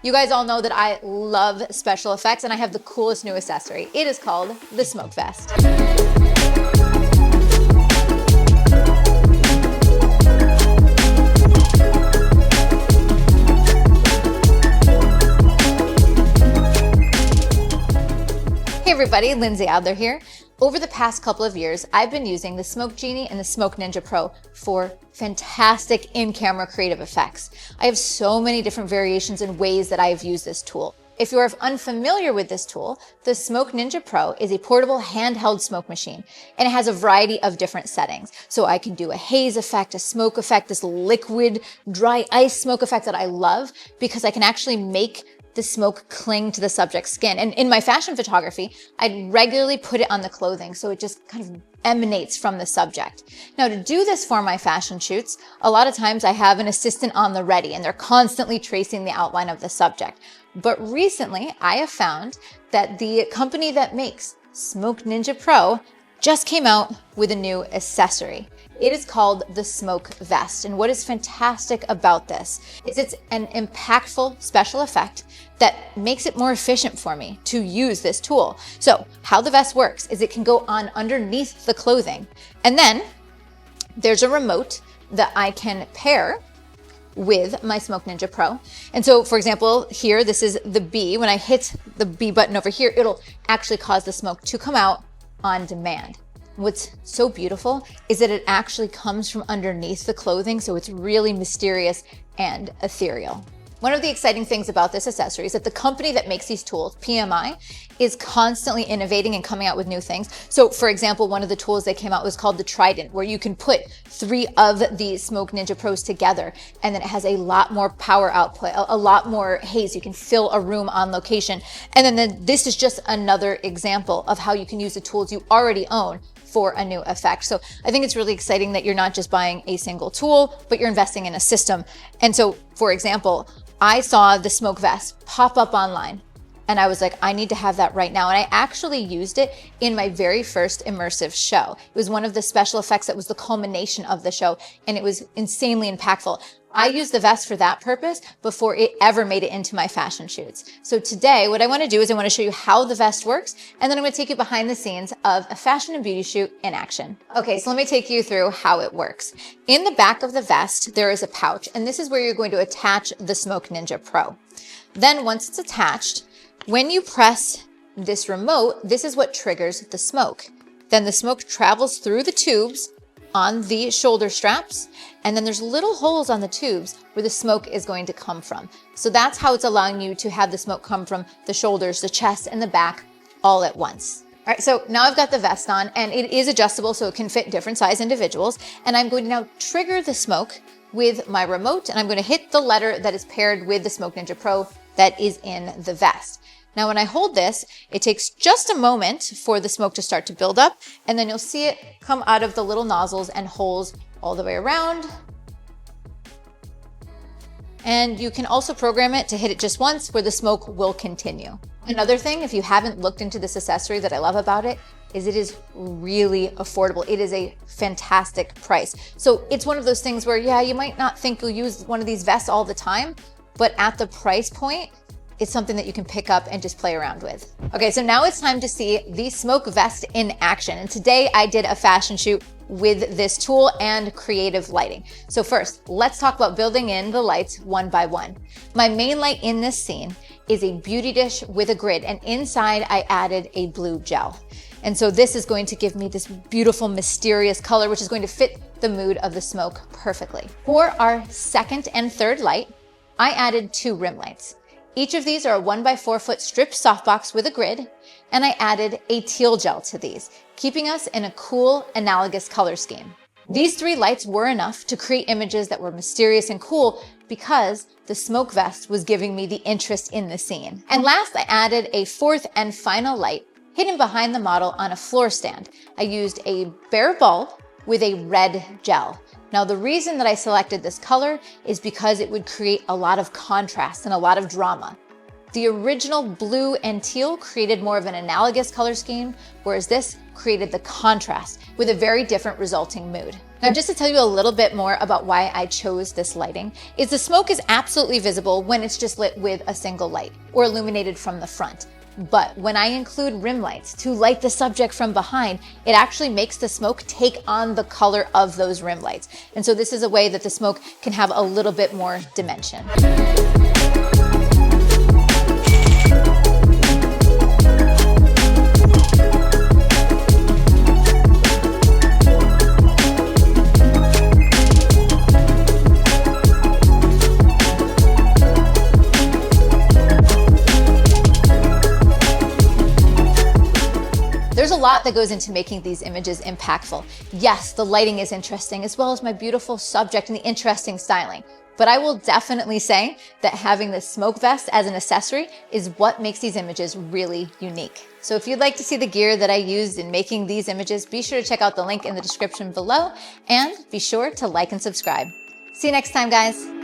You guys all know that I love special effects and I have the coolest new accessory. It is called the smoke vest. Hey everybody, Lindsay Adler here. Over the past couple of years, I've been using the Smoke Genie and the SmokeNinja Pro for fantastic in-camera creative effects. I have so many different variations and ways that I have used this tool. If you are unfamiliar with this tool, the SmokeNinja Pro is a portable handheld smoke machine, and it has a variety of different settings. So I can do a haze effect, a smoke effect, this liquid dry ice smoke effect that I love because I can actually make the smoke cling to the subject's skin. And in my fashion photography, I'd regularly put it on the clothing so it just kind of emanates from the subject. Now to do this for my fashion shoots, a lot of times I have an assistant on the ready and they're constantly tracing the outline of the subject. But recently I have found that the company that makes SmokeNinja Pro just came out with a new accessory. It is called the smoke vest. And what is fantastic about this is it's an impactful special effect that makes it more efficient for me to use this tool. So how the vest works is it can go on underneath the clothing. And then there's a remote that I can pair with my SmokeNinja Pro. And so for example, here, this is the B. When I hit the B button over here, it'll actually cause the smoke to come out on demand. What's so beautiful is that it actually comes from underneath the clothing, so it's really mysterious and ethereal. One of the exciting things about this accessory is that the company that makes these tools, PMI, is constantly innovating and coming out with new things. So for example, one of the tools that came out was called the Trident, where you can put 3 of the SmokeNinja Pros together, and then it has a lot more power output, a lot more haze. You can fill a room on location. And then this is just another example of how you can use the tools you already own for a new effect. So I think it's really exciting that you're not just buying a single tool, but you're investing in a system. And so, for example, I saw the smoke vest pop up online and I was like, I need to have that right now. And I actually used it in my very first immersive show. It was one of the special effects that was the culmination of the show, and it was insanely impactful. I used the vest for that purpose before it ever made it into my fashion shoots. So today, what I want to do is I want to show you how the vest works, and then I'm going to take you behind the scenes of a fashion and beauty shoot in action. Okay, so let me take you through how it works. In the back of the vest, there is a pouch, and this is where you're going to attach the SmokeNinja Pro. Then once it's attached, when you press this remote, this is what triggers the smoke. Then the smoke travels through the tubes on the shoulder straps, and then there's little holes on the tubes where the smoke is going to come from. So that's how it's allowing you to have the smoke come from the shoulders, the chest, and the back all at once. All right, so now I've got the vest on, and it is adjustable so it can fit different size individuals. And I'm going to now trigger the smoke with my remote, and I'm going to hit the letter that is paired with the SmokeNinja Pro that is in the vest. Now, when I hold this, it takes just a moment for the smoke to start to build up, and then you'll see it come out of the little nozzles and holes all the way around. And you can also program it to hit it just once where the smoke will continue. Another thing, if you haven't looked into this accessory that I love about it, is it is really affordable. It is a fantastic price. So it's one of those things where, yeah, you might not think you'll use one of these vests all the time, but at the price point, it's something that you can pick up and just play around with. Okay, so now it's time to see the smoke vest in action. And today I did a fashion shoot with this tool and creative lighting. So first, let's talk about building in the lights one by one. My main light in this scene is a beauty dish with a grid, and inside I added a blue gel. And so this is going to give me this beautiful, mysterious color, which is going to fit the mood of the smoke perfectly. For our second and third light, I added 2 rim lights. Each of these are a 1x4 foot stripped softbox with a grid, and I added a teal gel to these, keeping us in a cool, analogous color scheme. These 3 lights were enough to create images that were mysterious and cool because the smoke vest was giving me the interest in the scene. And last, I added a 4th and final light hidden behind the model on a floor stand. I used a bare bulb with a red gel. Now, the reason that I selected this color is because it would create a lot of contrast and a lot of drama. The original blue and teal created more of an analogous color scheme, whereas this created the contrast with a very different resulting mood. Now, just to tell you a little bit more about why I chose this lighting, is the smoke is absolutely visible when it's just lit with a single light or illuminated from the front. But when I include rim lights to light the subject from behind, it actually makes the smoke take on the color of those rim lights. And so this is a way that the smoke can have a little bit more dimension. There's a lot that goes into making these images impactful. Yes, the lighting is interesting, as well as my beautiful subject and the interesting styling. But I will definitely say that having the smoke vest as an accessory is what makes these images really unique. So if you'd like to see the gear that I used in making these images, be sure to check out the link in the description below, and be sure to like and subscribe. See you next time, guys.